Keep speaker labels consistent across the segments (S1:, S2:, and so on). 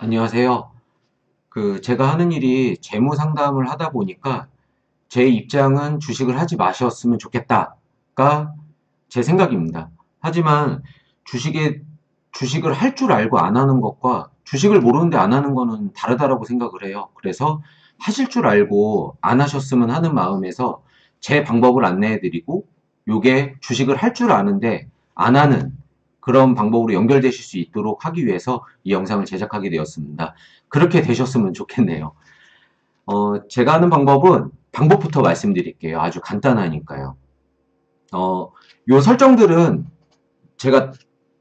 S1: 안녕하세요. 제가 하는 일이 재무 상담을 하다 보니까 제 입장은 주식을 하지 마셨으면 좋겠다가 제 생각입니다. 하지만 주식에, 주식을 할 줄 알고 안 하는 것과 주식을 모르는데 안 하는 거는 다르다라고 생각을 해요. 그래서 하실 줄 알고 안 하셨으면 하는 마음에서 제 방법을 안내해 드리고 요게 주식을 할 줄 아는데 안 하는 그런 방법으로 연결되실 수 있도록 하기 위해서 이 영상을 제작하게 되었습니다. 그렇게 되셨으면 좋겠네요. 제가 하는 방법은 방법부터 말씀드릴게요. 아주 간단하니까요. 요 설정들은 제가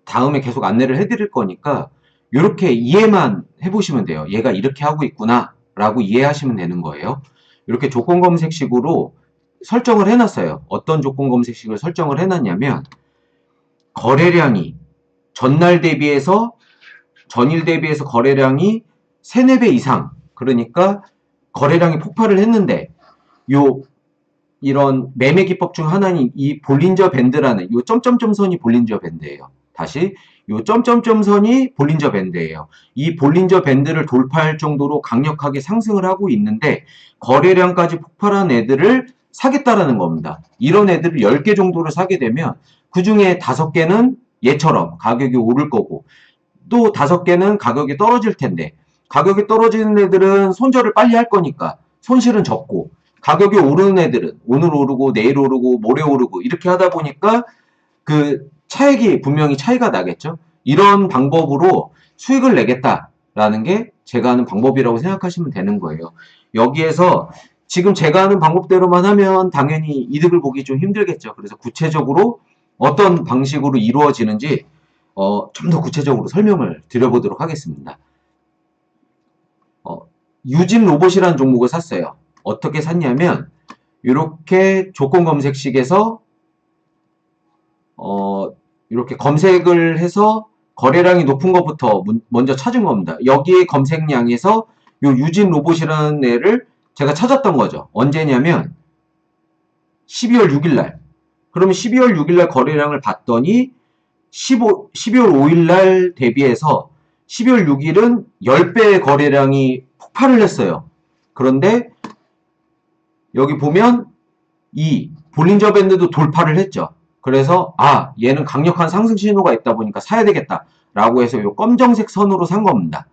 S1: 다음에 계속 안내를 해드릴 거니까 이렇게 이해만 해보시면 돼요. 얘가 이렇게 하고 있구나 라고 이해하시면 되는 거예요. 이렇게 조건 검색식으로 설정을 해놨어요. 어떤 조건 검색식을 설정을 해놨냐면 거래량이 전날 대비해서 전일 대비해서 거래량이 3, 4배 이상, 그러니까 거래량이 폭발을 했는데 요 이런 매매 기법 중 하나인 이 볼린저 밴드라는 요 점점점 선이 볼린저 밴드예요. 다시 요 점점점 선이 볼린저 밴드예요. 이 볼린저 밴드를 돌파할 정도로 강력하게 상승을 하고 있는데 거래량까지 폭발한 애들을 사겠다라는 겁니다. 이런 애들을 10개 정도를 사게 되면 그 중에 5개는 얘처럼 가격이 오를 거고 또 5개는 가격이 떨어질 텐데 가격이 떨어지는 애들은 손절을 빨리 할 거니까 손실은 적고 가격이 오르는 애들은 오늘 오르고 내일 오르고 모레 오르고 이렇게 하다 보니까 그 차익이 분명히 차이가 나겠죠. 이런 방법으로 수익을 내겠다라는 게 제가 하는 방법이라고 생각하시면 되는 거예요. 여기에서 지금 제가 하는 방법대로만 하면 당연히 이득을 보기 좀 힘들겠죠. 그래서 구체적으로 어떤 방식으로 이루어지는지 좀 더 구체적으로 설명을 드려보도록 하겠습니다. 유진 로봇이라는 종목을 샀어요. 어떻게 샀냐면 이렇게 조건 검색식에서 이렇게 검색을 해서 거래량이 높은 것부터 먼저 찾은 겁니다. 여기에 검색량에서 요 유진 로봇이라는 애를 제가 찾았던 거죠. 언제냐면 12월 6일 날. 그러면 12월 6일 날 거래량을 봤더니 12월 5일 날 대비해서 12월 6일은 10배의 거래량이 폭발을 했어요. 그런데 여기 보면 이 볼린저 밴드도 돌파를 했죠. 그래서 얘는 강력한 상승 신호가 있다 보니까 사야 되겠다 라고 해서 요 검정색 선으로 산 겁니다.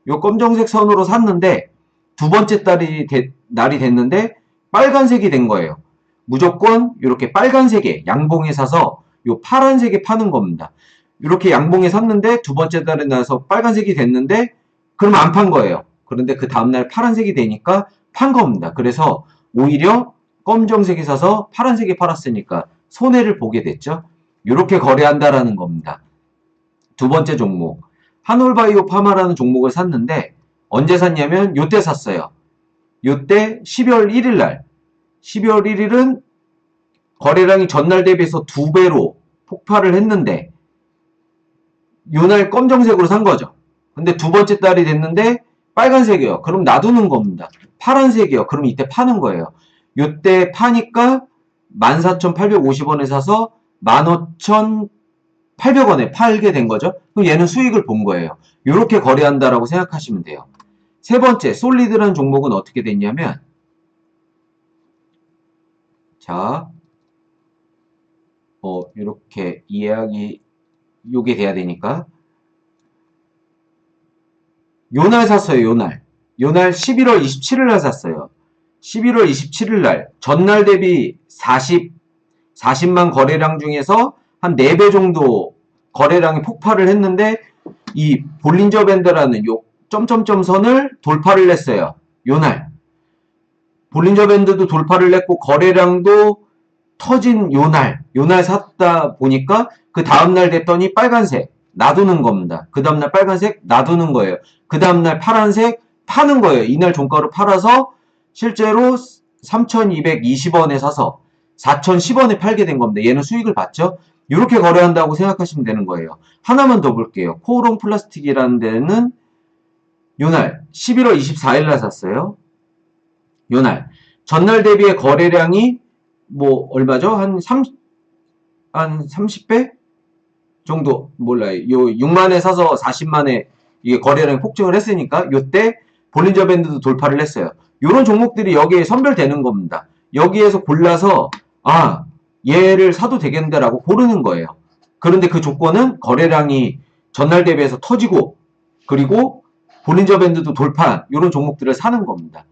S1: 요 검정색 선으로 샀는데 두 번째 날이 됐는데 빨간색이 된 거예요. 무조건 이렇게 빨간색에 양봉에 사서 요 파란색에 파는 겁니다. 이렇게 양봉에 샀는데 두 번째 달에 나서 빨간색이 됐는데 그러면 안 판 거예요. 그런데 그 다음날 파란색이 되니까 판 겁니다. 그래서 오히려 검정색에 사서 파란색에 팔았으니까 손해를 보게 됐죠. 이렇게 거래한다라는 겁니다. 두 번째 종목 한올바이오 파마라는 종목을 샀는데 언제 샀냐면 요때 샀어요. 요때 12월 1일 날 12월 1일은 거래량이 전날 대비해서 2배로 폭발을 했는데 요날 검정색으로 산 거죠. 근데 두 번째 달이 됐는데 빨간색이에요. 그럼 놔두는 겁니다. 파란색이요. 그럼 이때 파는 거예요. 요때 파니까 14,850원에 사서 15,800원에 팔게 된 거죠. 그럼 얘는 수익을 본 거예요. 이렇게 거래한다라고 생각하시면 돼요. 세 번째, 솔리드라는 종목은 어떻게 됐냐면 자, 이렇게 이해하기 요게 돼야 되니까 요날 샀어요. 요날 11월 27일 날 샀어요. 11월 27일 날 전날 대비 40만 거래량 중에서 한 4배 정도 거래량이 폭발을 했는데 이 볼린저 밴드라는 요 점점점 선을 돌파를 했어요. 요날 볼린저 밴드도 돌파를 했고 거래량도 터진 요날 샀다 보니까 그 다음날 됐더니 빨간색 놔두는 겁니다. 그 다음날 빨간색 놔두는 거예요. 그 다음날 파란색 파는 거예요. 이날 종가로 팔아서 실제로 3,220원에 사서 4,010원에 팔게 된 겁니다. 얘는 수익을 봤죠? 이렇게 거래한다고 생각하시면 되는 거예요. 하나만 더 볼게요. 코오롱 플라스틱이라는 데는 요날 11월 24일 날 샀어요. 요날 전날 대비의 거래량이 뭐 얼마죠? 한 30배 정도 몰라요. 요 6만에 사서 40만에 이게 거래량이 폭증을 했으니까 요때 볼린저 밴드도 돌파를 했어요. 요런 종목들이 여기에 선별되는 겁니다. 여기에서 골라서 아 얘를 사도 되겠는데라고 고르는 거예요. 그런데 그 조건은 거래량이 전날 대비해서 터지고 그리고 볼린저 밴드도 돌파 이런 종목들을 사는 겁니다.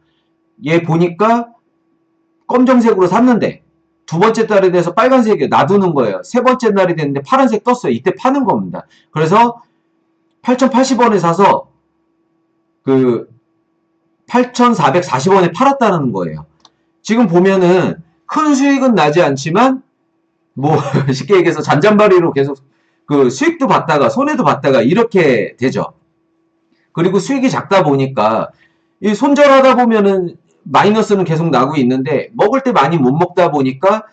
S1: 얘 보니까 검정색으로 샀는데 두 번째 달에 대해서 빨간색에 놔두는 거예요. 세 번째 날이 됐는데 파란색 떴어요. 이때 파는 겁니다. 그래서 8,080원에 사서 그 8,440원에 팔았다는 거예요. 지금 보면은 큰 수익은 나지 않지만 뭐 쉽게 얘기해서 잔잔바리로 계속 그 수익도 받다가 손해도 받다가 이렇게 되죠. 그리고 수익이 작다 보니까 이 손절하다 보면은 마이너스는 계속 나고 있는데 먹을 때 많이 못 먹다 보니까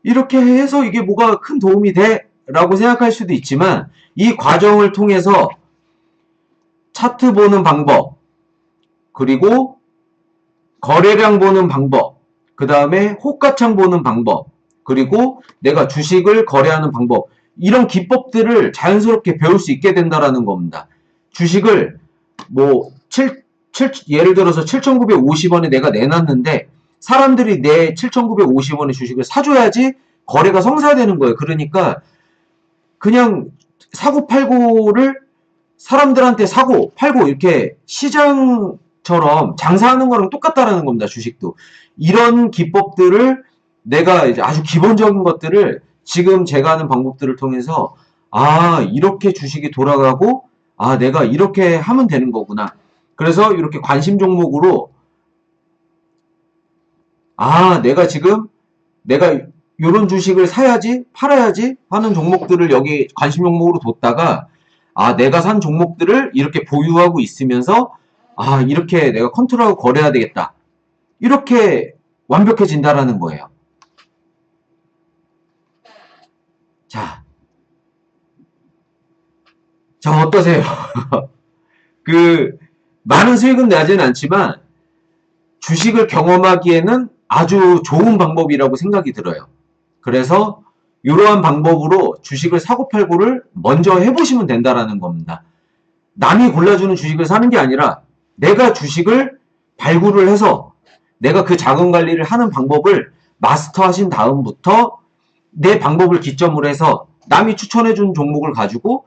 S1: 이렇게 해서 이게 뭐가 큰 도움이 돼? 라고 생각할 수도 있지만 이 과정을 통해서 차트 보는 방법 그리고 거래량 보는 방법 그 다음에 호가창 보는 방법 그리고 내가 주식을 거래하는 방법 이런 기법들을 자연스럽게 배울 수 있게 된다라는 겁니다. 주식을 뭐 예를 들어서 7,950원에 내가 내놨는데 사람들이 내 7,950원의 주식을 사줘야지 거래가 성사되는 거예요. 그러니까 그냥 사고 팔고를 사람들한테 사고 팔고 이렇게 시장처럼 장사하는 거랑 똑같다라는 겁니다. 주식도. 이런 기법들을 내가 이제 아주 기본적인 것들을 지금 제가 하는 방법들을 통해서 아 이렇게 주식이 돌아가고 아 내가 이렇게 하면 되는 거구나. 그래서 이렇게 관심 종목으로 아 내가 지금 내가 이런 주식을 사야지 팔아야지 하는 종목들을 여기 관심 종목으로 뒀다가 아 내가 산 종목들을 이렇게 보유하고 있으면서 아 이렇게 내가 컨트롤하고 거래해야 되겠다. 이렇게 완벽해진다라는 거예요. 자, 자 어떠세요? 그 많은 수익은 나지는 않지만 주식을 경험하기에는 아주 좋은 방법이라고 생각이 들어요. 그래서 이러한 방법으로 주식을 사고 팔고를 먼저 해보시면 된다라는 겁니다. 남이 골라주는 주식을 사는 게 아니라 내가 주식을 발굴을 해서 내가 그 자금 관리를 하는 방법을 마스터하신 다음부터 내 방법을 기점으로 해서 남이 추천해준 종목을 가지고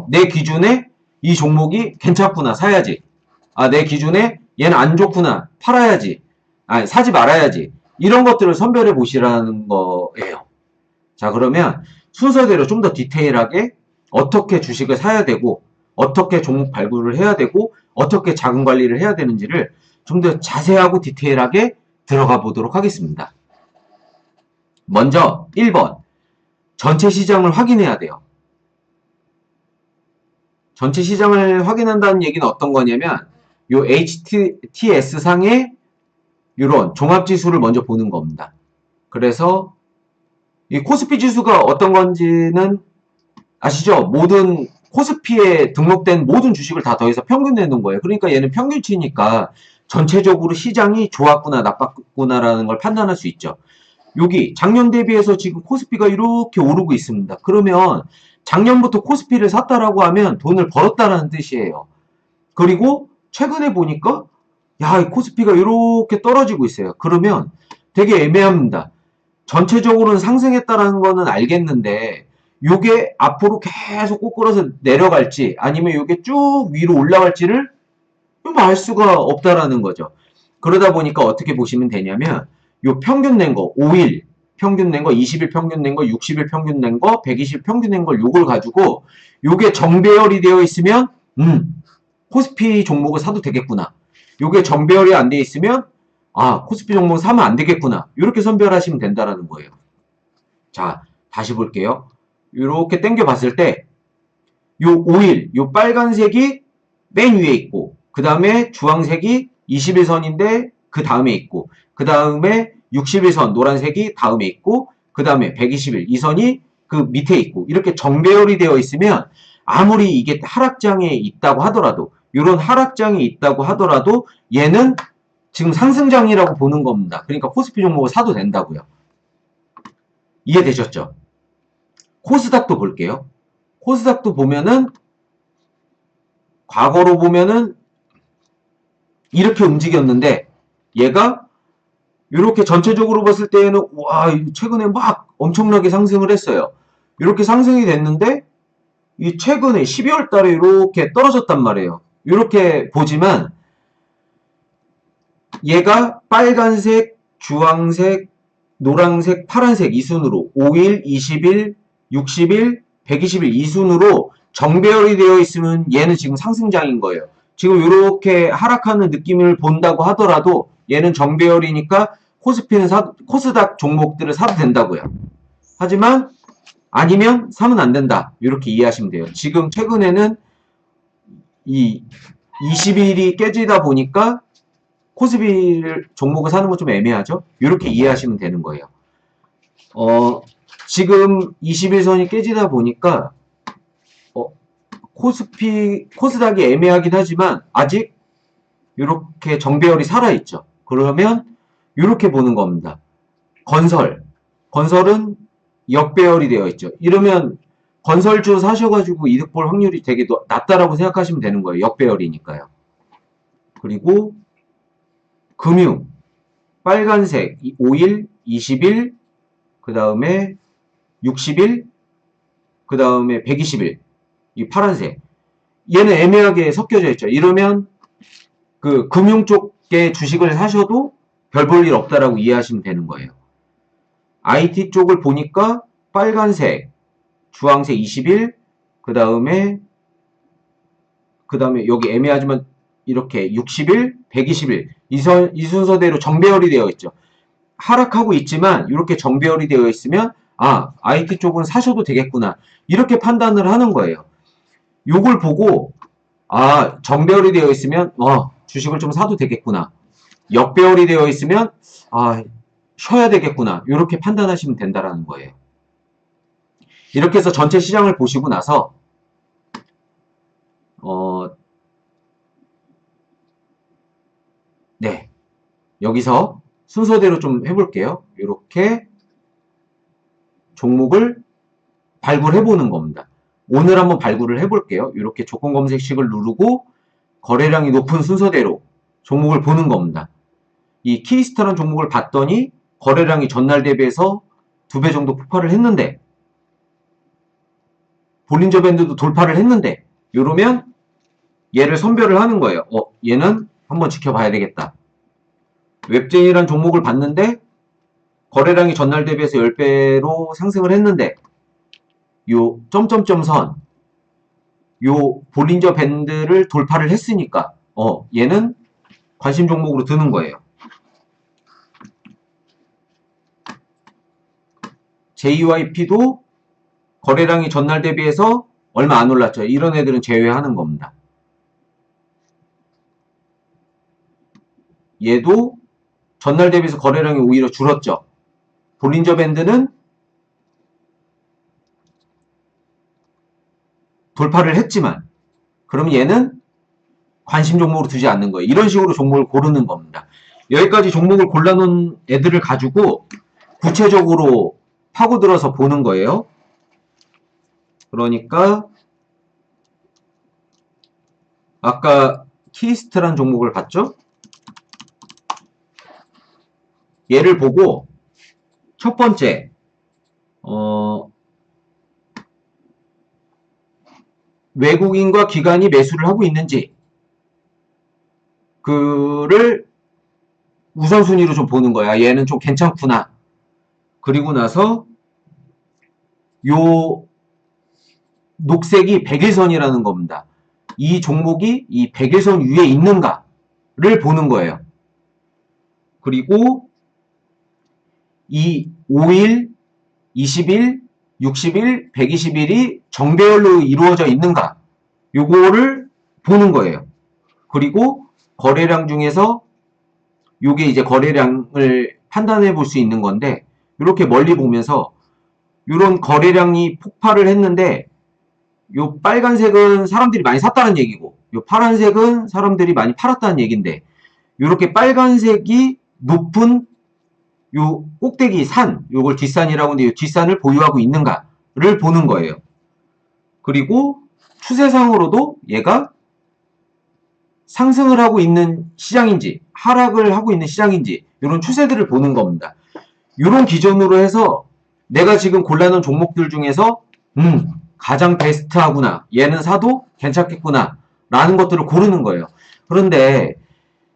S1: 내 기준에 이 종목이 괜찮구나 사야지. 아, 내 기준에 얘는 안 좋구나 팔아야지. 아니 사지 말아야지. 이런 것들을 선별해 보시라는 거예요. 자 그러면 순서대로 좀 더 디테일하게 어떻게 주식을 사야 되고 어떻게 종목 발굴을 해야 되고 어떻게 자금 관리를 해야 되는지를 좀 더 자세하고 디테일하게 들어가 보도록 하겠습니다. 먼저 1번 전체 시장을 확인해야 돼요. 전체 시장을 확인한다는 얘기는 어떤 거냐면 요 HTS 상의 이런 종합지수를 먼저 보는 겁니다. 그래서 이 코스피 지수가 어떤 건지는 아시죠? 모든 코스피에 등록된 모든 주식을 다 더해서 평균 내는 거예요. 그러니까 얘는 평균치니까 전체적으로 시장이 좋았구나 나빴구나라는 걸 판단할 수 있죠. 여기 작년 대비해서 지금 코스피가 이렇게 오르고 있습니다. 그러면 작년부터 코스피를 샀다라고 하면 돈을 벌었다라는 뜻이에요. 그리고 최근에 보니까 야, 이 코스피가 이렇게 떨어지고 있어요. 그러면 되게 애매합니다. 전체적으로는 상승했다라는 거는 알겠는데 요게 앞으로 계속 꼬꾸라서 내려갈지 아니면 요게 쭉 위로 올라갈지를 알 수가 없다라는 거죠. 그러다 보니까 어떻게 보시면 되냐면 요 평균 낸 거 5일 평균 낸 거 20일 평균 낸 거 60일 평균 낸 거 120일 평균 낸 걸 요걸 가지고 요게 정배열이 되어 있으면 코스피 종목을 사도 되겠구나. 요게 정배열이 안 돼 있으면 아 코스피 종목 사면 안 되겠구나. 이렇게 선별하시면 된다라는 거예요. 자 다시 볼게요. 이렇게 당겨 봤을 때 요 5일 요 빨간색이 맨 위에 있고 그 다음에 주황색이 21선인데 그 다음에 있고 그 다음에 61선 노란색이 다음에 있고 그 다음에 120일 이 선이 그 밑에 있고 이렇게 정배열이 되어 있으면 아무리 이게 하락장에 있다고 하더라도 이런 하락장이 있다고 하더라도 얘는 지금 상승장이라고 보는 겁니다. 그러니까 코스피 종목을 사도 된다고요. 이해되셨죠? 코스닥도 볼게요. 코스닥도 보면은 과거로 보면은 이렇게 움직였는데 얘가 이렇게 전체적으로 봤을 때에는 와 최근에 막 엄청나게 상승을 했어요. 이렇게 상승이 됐는데 이 최근에 12월 달에 이렇게 떨어졌단 말이에요. 이렇게 보지만 얘가 빨간색, 주황색, 노란색, 파란색 이 순으로 5일, 20일, 60일, 120일 이 순으로 정배열이 되어 있으면 얘는 지금 상승장인 거예요. 지금 이렇게 하락하는 느낌을 본다고 하더라도 얘는 정배열이니까 코스닥 종목들을 사도 된다고요. 하지만 아니면 사면 안 된다. 이렇게 이해하시면 돼요. 지금 최근에는 이 20일이 깨지다 보니까 코스피 종목을 사는 건 좀 애매하죠? 이렇게 이해하시면 되는 거예요. 지금 21선이 깨지다 보니까 코스닥이 애매하긴 하지만 아직 이렇게 정배열이 살아있죠. 그러면 이렇게 보는 겁니다. 건설은 역배열이 되어 있죠. 이러면 건설주 사셔가지고 이득 볼 확률이 되게 낮다라고 생각하시면 되는 거예요. 역배열이니까요. 그리고 금융, 빨간색 5일, 20일, 그 다음에 60일, 그 다음에 120일, 이 파란색. 얘는 애매하게 섞여져 있죠. 이러면 그 금융 쪽에 주식을 사셔도 별 볼 일 없다라고 이해하시면 되는 거예요. IT 쪽을 보니까 빨간색, 주황색 20일, 그 다음에 여기 애매하지만 이렇게 60일, 120일 이 순서대로 정배열이 되어 있죠. 하락하고 있지만 이렇게 정배열이 되어 있으면 IT 쪽은 사셔도 되겠구나 이렇게 판단을 하는 거예요. 요걸 보고 정배열이 되어 있으면 주식을 좀 사도 되겠구나. 역배열이 되어 있으면 쉬어야 되겠구나. 이렇게 판단하시면 된다라는 거예요. 이렇게 해서 전체 시장을 보시고 나서 네, 여기서 순서대로 좀 해볼게요. 이렇게 종목을 발굴해 보는 겁니다. 오늘 한번 발굴을 해볼게요. 이렇게 조건 검색식을 누르고 거래량이 높은 순서대로 종목을 보는 겁니다. 이 키스타라는 종목을 봤더니 거래량이 전날 대비해서 2배 정도 폭발을 했는데 볼린저 밴드도 돌파를 했는데 이러면 얘를 선별을 하는 거예요. 얘는 한번 지켜봐야 되겠다. 웹제인이라는 종목을 봤는데 거래량이 전날 대비해서 10배로 상승을 했는데 요 점점점 선, 요 볼린저 밴드를 돌파를 했으니까 얘는 관심 종목으로 드는 거예요. JYP도 거래량이 전날 대비해서 얼마 안 올랐죠. 이런 애들은 제외하는 겁니다. 얘도 전날 대비해서 거래량이 오히려 줄었죠. 볼린저 밴드는 돌파를 했지만 그럼 얘는 관심 종목으로 두지 않는 거예요. 이런 식으로 종목을 고르는 겁니다. 여기까지 종목을 골라놓은 애들을 가지고 구체적으로 파고들어서 보는 거예요. 그러니까 아까 키스트란 종목을 봤죠? 얘를 보고 첫 번째 외국인과 기관이 매수를 하고 있는지 그를 우선순위로 좀 보는 거야. 얘는 좀 괜찮구나. 그리고 나서 요 녹색이 100일선이라는 겁니다. 이 종목이 이 100일선 위에 있는가를 보는 거예요. 그리고 이 5일, 20일, 60일, 120일이 정배열로 이루어져 있는가 요거를 보는 거예요. 그리고 거래량 중에서 요게 이제 거래량을 판단해 볼 수 있는 건데 이렇게 멀리 보면서 이런 거래량이 폭발을 했는데 요 빨간색은 사람들이 많이 샀다는 얘기고 요 파란색은 사람들이 많이 팔았다는 얘기인데 이렇게 빨간색이 높은 요 꼭대기 산, 요걸 뒷산이라고 하는데 요 뒷산을 보유하고 있는가를 보는 거예요. 그리고 추세상으로도 얘가 상승을 하고 있는 시장인지 하락을 하고 있는 시장인지 이런 추세들을 보는 겁니다. 이런 기준으로 해서 내가 지금 골라놓은 종목들 중에서 가장 베스트하구나, 얘는 사도 괜찮겠구나 라는 것들을 고르는 거예요. 그런데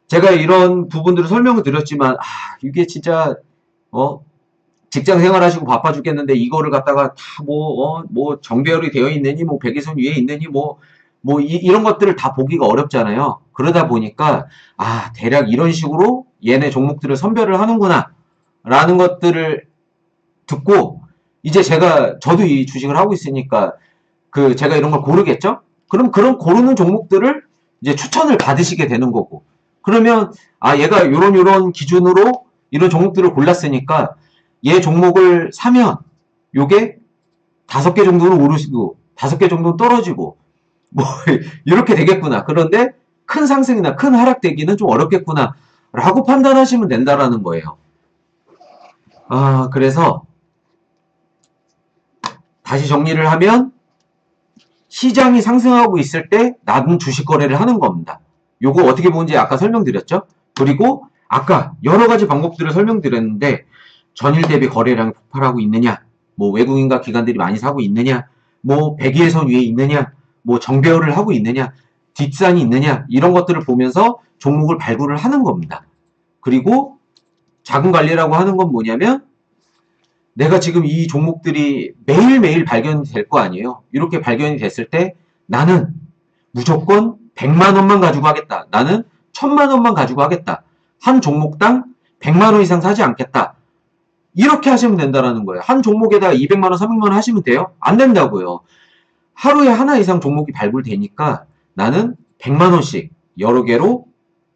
S1: 제가 이런 부분들을 설명을 드렸지만 이게 진짜 직장 생활하시고 바빠 죽겠는데 이거를 갖다가 다 뭐 정배열이 되어 있느니 뭐 백일선 위에 있느니 이런 것들을 다 보기가 어렵잖아요. 그러다 보니까 대략 이런 식으로 얘네 종목들을 선별을 하는구나 라는 것들을 듣고 이제 저도 이 주식을 하고 있으니까 제가 이런 걸 고르겠죠? 그럼 그런 고르는 종목들을 이제 추천을 받으시게 되는 거고, 그러면 얘가 요런 기준으로 이런 종목들을 골랐으니까 얘 종목을 사면 요게 5개 정도는 오르시고 5개 정도는 떨어지고 뭐 이렇게 되겠구나. 그런데 큰 상승이나 큰 하락되기는 좀 어렵겠구나 라고 판단하시면 된다라는 거예요. 그래서 다시 정리를 하면 시장이 상승하고 있을 때 나는 주식 거래를 하는 겁니다. 요거 어떻게 보는지 아까 설명드렸죠? 그리고 아까 여러 가지 방법들을 설명드렸는데 전일 대비 거래량이 폭발하고 있느냐, 뭐 외국인과 기관들이 많이 사고 있느냐, 뭐 100일선 위에 있느냐, 뭐 정배열을 하고 있느냐, 뒷산이 있느냐, 이런 것들을 보면서 종목을 발굴을 하는 겁니다. 그리고 자금 관리라고 하는 건 뭐냐면 내가 지금 이 종목들이 매일매일 발견이 될 거 아니에요. 이렇게 발견이 됐을 때 나는 무조건 100만 원만 가지고 하겠다. 나는 1000만 원만 가지고 하겠다. 한 종목당 100만 원 이상 사지 않겠다. 이렇게 하시면 된다라는 거예요. 한 종목에다가 200만 원, 300만 원 하시면 돼요? 안 된다고요. 하루에 하나 이상 종목이 발굴되니까 나는 100만 원씩 여러 개로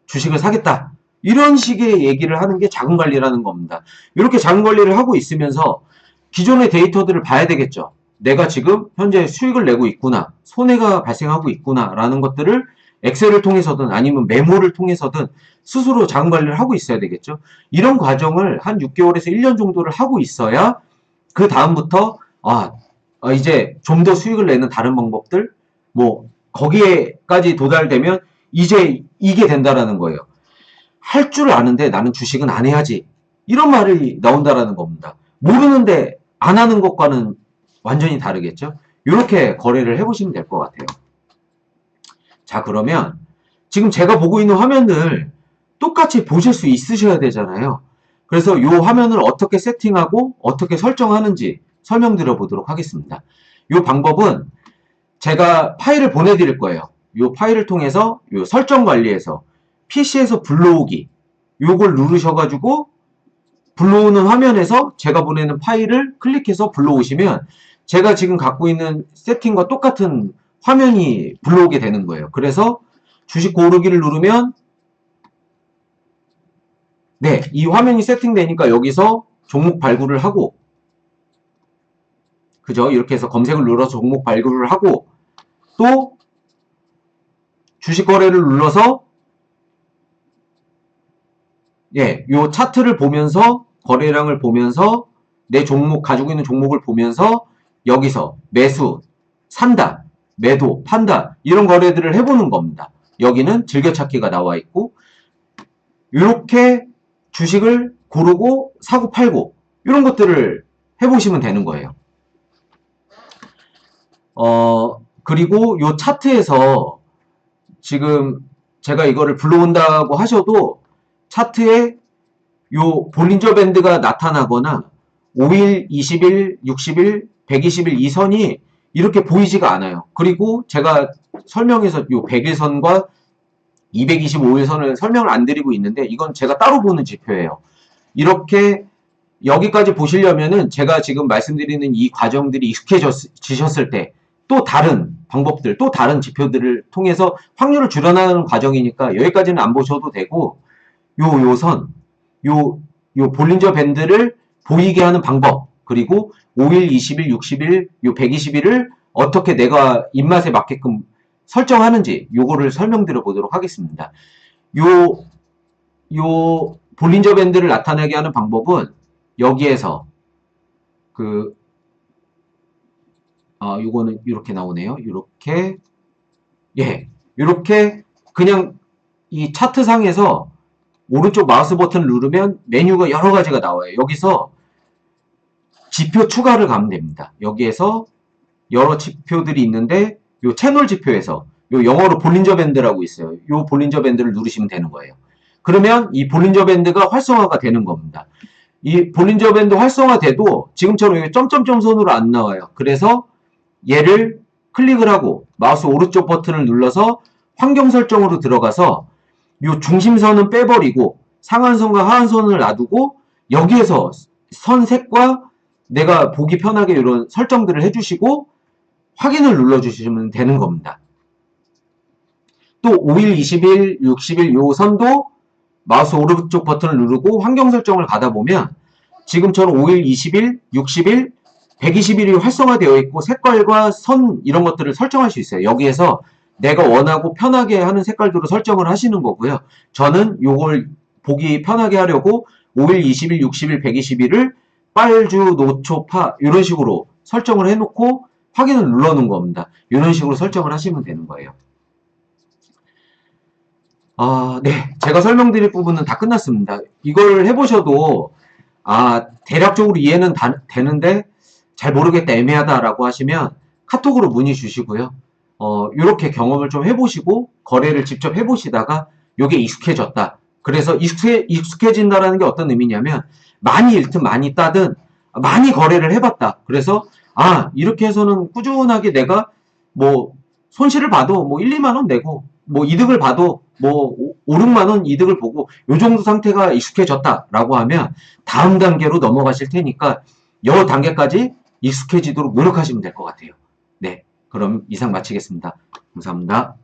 S1: 주식을 사겠다. 이런 식의 얘기를 하는 게 자금 관리라는 겁니다. 이렇게 자금 관리를 하고 있으면서 기존의 데이터들을 봐야 되겠죠. 내가 지금 현재 수익을 내고 있구나, 손해가 발생하고 있구나 라는 것들을 엑셀을 통해서든 아니면 메모를 통해서든 스스로 자금 관리를 하고 있어야 되겠죠. 이런 과정을 한 6개월에서 1년 정도를 하고 있어야 그 다음부터 이제 좀 더 수익을 내는 다른 방법들, 뭐 거기에까지 도달되면 이제 이게 된다라는 거예요. 할 줄 아는데 나는 주식은 안 해야지, 이런 말이 나온다라는 겁니다. 모르는데 안 하는 것과는 완전히 다르겠죠. 이렇게 거래를 해보시면 될 것 같아요. 자, 그러면 지금 제가 보고 있는 화면을 똑같이 보실 수 있으셔야 되잖아요. 그래서 이 화면을 어떻게 세팅하고 어떻게 설정하는지 설명드려 보도록 하겠습니다. 이 방법은 제가 파일을 보내드릴 거예요. 이 파일을 통해서 이 설정 관리에서 PC에서 불러오기, 요걸 누르셔가지고 불러오는 화면에서 제가 보내는 파일을 클릭해서 불러오시면 제가 지금 갖고 있는 세팅과 똑같은 화면이 불러오게 되는 거예요. 그래서 주식 고르기를 누르면 이 화면이 세팅되니까 여기서 종목 발굴을 하고, 그죠? 이렇게 해서 검색을 눌러서 종목 발굴을 하고, 또 주식 거래를 눌러서 요 차트를 보면서 거래량을 보면서 내 종목 가지고 있는 종목을 보면서 여기서 매수, 산다, 매도, 판다, 이런 거래들을 해보는 겁니다. 여기는 즐겨찾기가 나와 있고, 이렇게 주식을 고르고 사고 팔고 이런 것들을 해보시면 되는 거예요. 그리고 요 차트에서 지금 제가 이거를 불러온다고 하셔도 차트에 요 볼린저 밴드가 나타나거나 5일, 20일, 60일, 120일 이 선이 이렇게 보이지가 않아요. 그리고 제가 설명해서 요 100일선과 225일선을 설명을 안 드리고 있는데 이건 제가 따로 보는 지표예요. 이렇게 여기까지 보시려면은 제가 지금 말씀드리는 이 과정들이 익숙해지셨을 때 또 다른 방법들, 또 다른 지표들을 통해서 확률을 줄여나가는 과정이니까 여기까지는 안 보셔도 되고, 요 선, 요 볼린저 밴드를 보이게 하는 방법, 그리고 5일, 20일, 60일, 요 120일을 어떻게 내가 입맛에 맞게끔 설정하는지 요거를 설명드려 보도록 하겠습니다. 요 볼린저 밴드를 나타내게 하는 방법은 여기에서 요거는 이렇게 나오네요. 이렇게, 이렇게 그냥 이 차트상에서 오른쪽 마우스 버튼을 누르면 메뉴가 여러 가지가 나와요. 여기서 지표 추가를 가면 됩니다. 여기에서 여러 지표들이 있는데 요 채널 지표에서 요 영어로 볼린저 밴드라고 있어요. 요 볼린저 밴드를 누르시면 되는 거예요. 그러면 이 볼린저 밴드가 활성화가 되는 겁니다. 이 볼린저 밴드 활성화돼도 지금처럼 여기 점점점 선으로 안 나와요. 그래서 얘를 클릭을 하고 마우스 오른쪽 버튼을 눌러서 환경 설정으로 들어가서 요 중심선은 빼버리고 상한선과 하한선을 놔두고 여기에서 선색과 내가 보기 편하게 이런 설정들을 해주시고 확인을 눌러주시면 되는 겁니다. 또 5일, 20일, 60일 요 선도 마우스 오른쪽 버튼을 누르고 환경 설정을 가다 보면 지금처럼 5일, 20일, 60일, 120일이 활성화되어 있고 색깔과 선 이런 것들을 설정할 수 있어요. 여기에서 내가 원하고 편하게 하는 색깔들로 설정을 하시는 거고요. 저는 요걸 보기 편하게 하려고 5일, 20일, 60일, 120일을 빨주, 노초, 파 이런 식으로 설정을 해놓고 확인을 눌러놓은 겁니다. 이런 식으로 설정을 하시면 되는 거예요. 네. 제가 설명드릴 부분은 다 끝났습니다. 이걸 해보셔도 대략적으로 이해는 되는데 잘 모르겠다, 애매하다라고 하시면 카톡으로 문의 주시고요. 이렇게 경험을 좀 해보시고 거래를 직접 해보시다가 요게 익숙해졌다. 그래서 익숙해진다라는 게 어떤 의미냐면 많이 잃든 많이 따든 많이 거래를 해봤다. 그래서 이렇게 해서는 꾸준하게 내가 뭐 손실을 봐도 뭐 1, 2만 원 내고 뭐 이득을 봐도 뭐 5, 6만 원 이득을 보고 요 정도 상태가 익숙해졌다라고 하면 다음 단계로 넘어가실 테니까 요 단계까지 익숙해지도록 노력하시면 될 것 같아요. 네, 그럼 이상 마치겠습니다. 감사합니다.